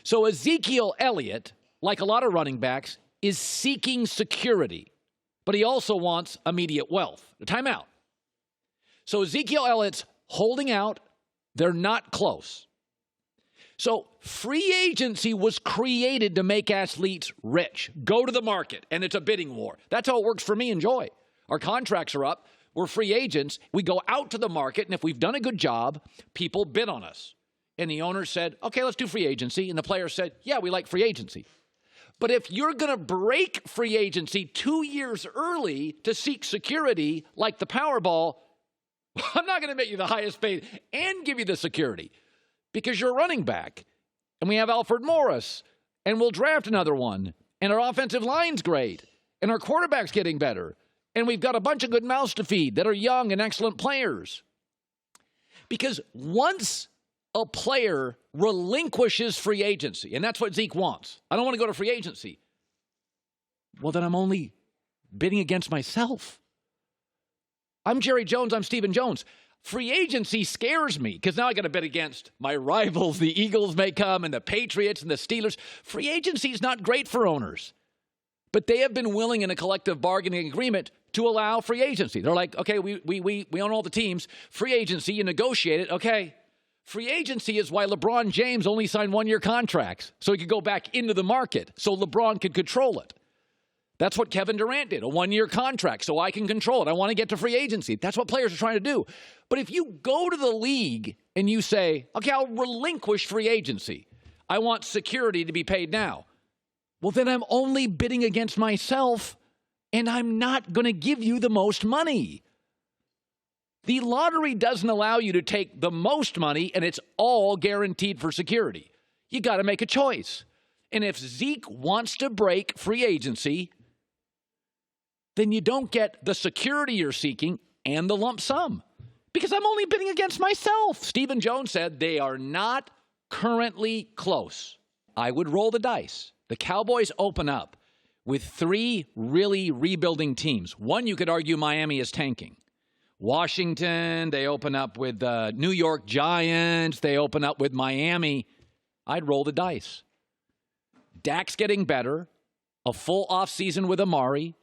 So Ezekiel Elliott, like a lot of running backs, is seeking security, but he also wants immediate wealth. Timeout. So Ezekiel Elliott's holding out. They're not close. So free agency was created to make athletes rich. Go to the market, and it's a bidding war. That's how it works for me and Joy. Our contracts are up. We're free agents. We go out to the market, and if we've done a good job, people bid on us. And the owner said, okay, let's do free agency. And the player said, yeah, we like free agency. But if you're going to break free agency 2 years early to seek security, like the Powerball, I'm not going to make you the highest paid and give you the security because you're a running back. And we have Alfred Morris, and we'll draft another one. And our offensive line's great, and our quarterback's getting better. And we've got a bunch of good mouths to feed that are young and excellent players. Because once a player relinquishes free agency, and that's what Zeke wants. I don't want to go to free agency. Well, then I'm only bidding against myself. I'm Jerry Jones. I'm Stephen Jones. Free agency scares me because now I got to bid against my rivals. The Eagles may come and the Patriots and the Steelers. Free agency is not great for owners, but they have been willing in a collective bargaining agreement to allow free agency. They're like, okay, we own all the teams. Free agency, you negotiate it. Okay. Free agency is why LeBron James only signed one-year contracts so he could go back into the market so LeBron could control it. That's what Kevin Durant did, a one-year contract so I can control it. I want to get to free agency. That's what players are trying to do. But if you go to the league and you say, okay, I'll relinquish free agency. I want security to be paid now. Well, then I'm only bidding against myself, and I'm not going to give you the most money. The lottery doesn't allow you to take the most money, and it's all guaranteed for security. You got to make a choice. And if Zeke wants to break free agency, then you don't get the security you're seeking and the lump sum because I'm only bidding against myself. Stephen Jones said they are not currently close. I would roll the dice. The Cowboys open up with 3 really rebuilding teams. One, you could argue Miami is tanking. Washington, they open up with the New York Giants. They open up with Miami. I'd roll the dice. Dak's getting better. A full offseason with Amari.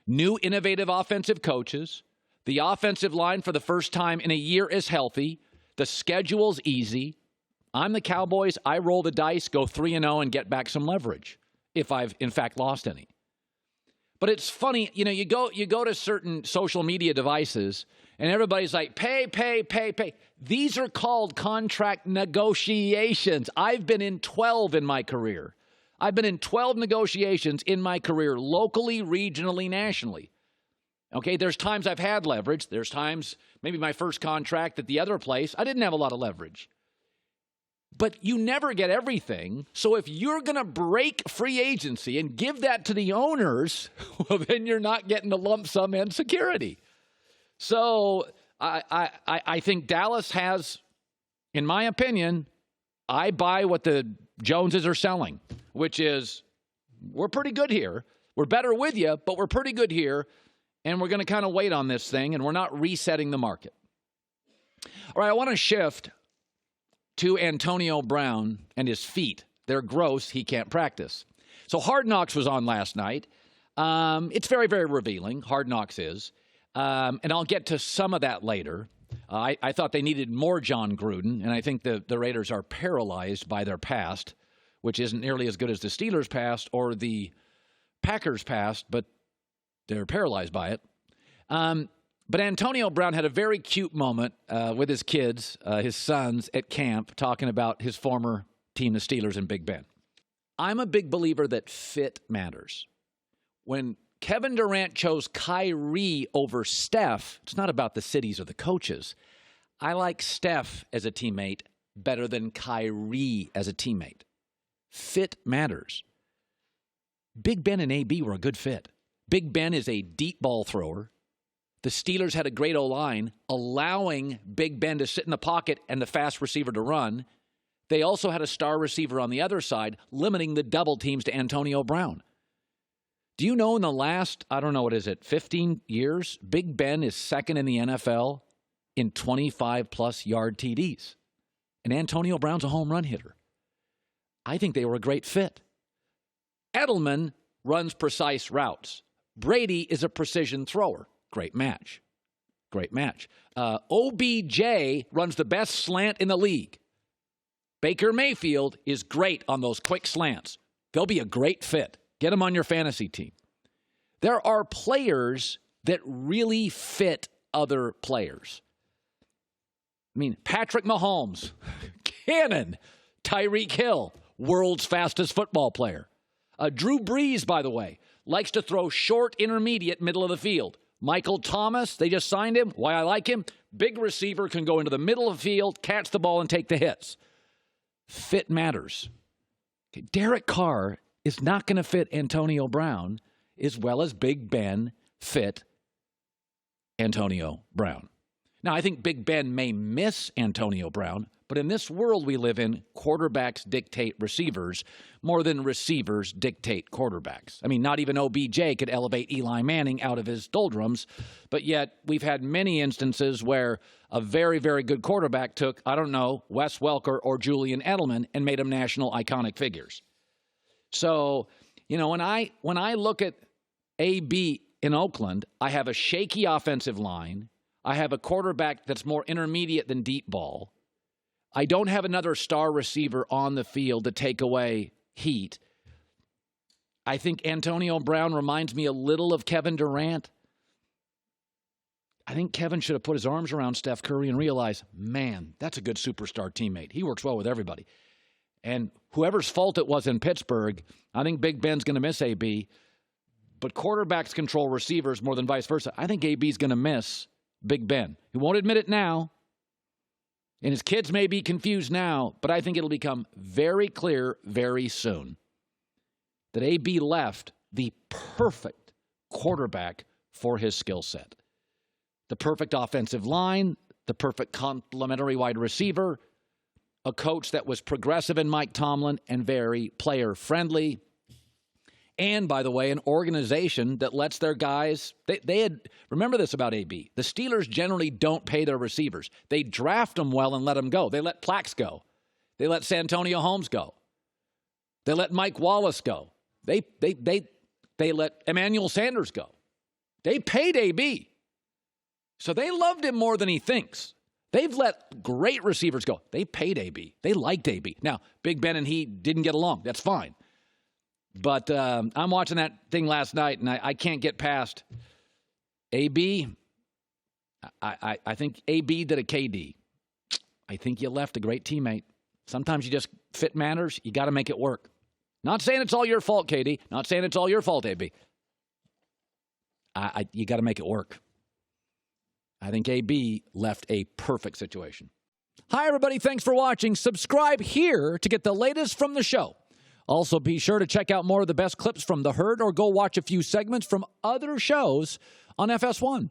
New innovative offensive coaches. The offensive line for the first time in a year is healthy. The schedule's easy. I'm the Cowboys. I roll the dice, go 3-0, and get back some leverage if I've, in fact, lost any. But it's funny, you go to certain social media devices, and everybody's like, pay. These are called contract negotiations. I've been in 12 in my career. I've been in 12 negotiations in my career, locally, regionally, nationally. Okay, there's times I've had leverage. There's times, maybe my first contract at the other place, I didn't have a lot of leverage. But you never get everything. So if you're going to break free agency and give that to the owners, well, then you're not getting the lump sum and security. So I think Dallas has, in my opinion, I buy what the Joneses are selling, which is we're pretty good here. We're better with you, but we're pretty good here. And we're going to kind of wait on this thing, and we're not resetting the market. All right, I want to shift to Antonio Brown and his feet. They're gross. He can't practice. So Hard Knocks was on last night. It's very, very revealing. Hard Knocks is. And I'll get to some of that later. I thought they needed more John Gruden, and I think the Raiders are paralyzed by their past, which isn't nearly as good as the Steelers' past or the Packers' past, but they're paralyzed by it. But Antonio Brown had a very cute moment with his kids, his sons, at camp, talking about his former team, the Steelers, and Big Ben. I'm a big believer that fit matters. When Kevin Durant chose Kyrie over Steph, it's not about the cities or the coaches. I like Steph as a teammate better than Kyrie as a teammate. Fit matters. Big Ben and AB were a good fit. Big Ben is a deep ball thrower. The Steelers had a great O-line, allowing Big Ben to sit in the pocket and the fast receiver to run. They also had a star receiver on the other side, limiting the double teams to Antonio Brown. Do you know in the last, 15 years, Big Ben is second in the NFL in 25-plus yard TDs. And Antonio Brown's a home run hitter. I think they were a great fit. Edelman runs precise routes. Brady is a precision thrower. Great match. Great match. OBJ runs the best slant in the league. Baker Mayfield is great on those quick slants. They'll be a great fit. Get them on your fantasy team. There are players that really fit other players. I mean, Patrick Mahomes, cannon. Tyreek Hill, world's fastest football player. Drew Brees, by the way, likes to throw short, intermediate, middle of the field. Michael Thomas, they just signed him. Why I like him? Big receiver, can go into the middle of the field, catch the ball, and take the hits. Fit matters. Okay, Derek Carr is not going to fit Antonio Brown as well as Big Ben fit Antonio Brown. Now, I think Big Ben may miss Antonio Brown, but in this world we live in, quarterbacks dictate receivers more than receivers dictate quarterbacks. I mean, not even OBJ could elevate Eli Manning out of his doldrums, but yet we've had many instances where a very, very good quarterback took, I don't know, Wes Welker or Julian Edelman and made them national iconic figures. So, you know, when I look at AB in Oakland, I have a shaky offensive line. I have a quarterback that's more intermediate than deep ball. I don't have another star receiver on the field to take away heat. I think Antonio Brown reminds me a little of Kevin Durant. I think Kevin should have put his arms around Steph Curry and realized, man, that's a good superstar teammate. He works well with everybody. And whoever's fault it was in Pittsburgh, I think Big Ben's going to miss AB. But quarterbacks control receivers more than vice versa. I think AB's going to miss Big Ben. He won't admit it now. And his kids may be confused now, but I think it'll become very clear very soon that AB left the perfect quarterback for his skill set. The perfect offensive line, the perfect complementary wide receiver, a coach that was progressive in Mike Tomlin and very player-friendly. And, by the way, an organization that lets their guys, they had, remember this about AB, the Steelers generally don't pay their receivers. They draft them well and let them go. They let Plax go. They let Santonio Holmes go. They let Mike Wallace go. They let Emmanuel Sanders go. They paid AB. So they loved him more than he thinks. They've let great receivers go. They paid AB. They liked AB. Now, Big Ben and he didn't get along. That's fine. But I'm watching that thing last night, and I can't get past AB. I think AB did a KD. I think you left a great teammate. Sometimes you just fit matters. You got to make it work. Not saying it's all your fault, KD. Not saying it's all your fault, AB. You got to make it work. I think AB left a perfect situation. Hi, everybody. Thanks for watching. Subscribe here to get the latest from the show. Also, be sure to check out more of the best clips from The Herd or go watch a few segments from other shows on FS1.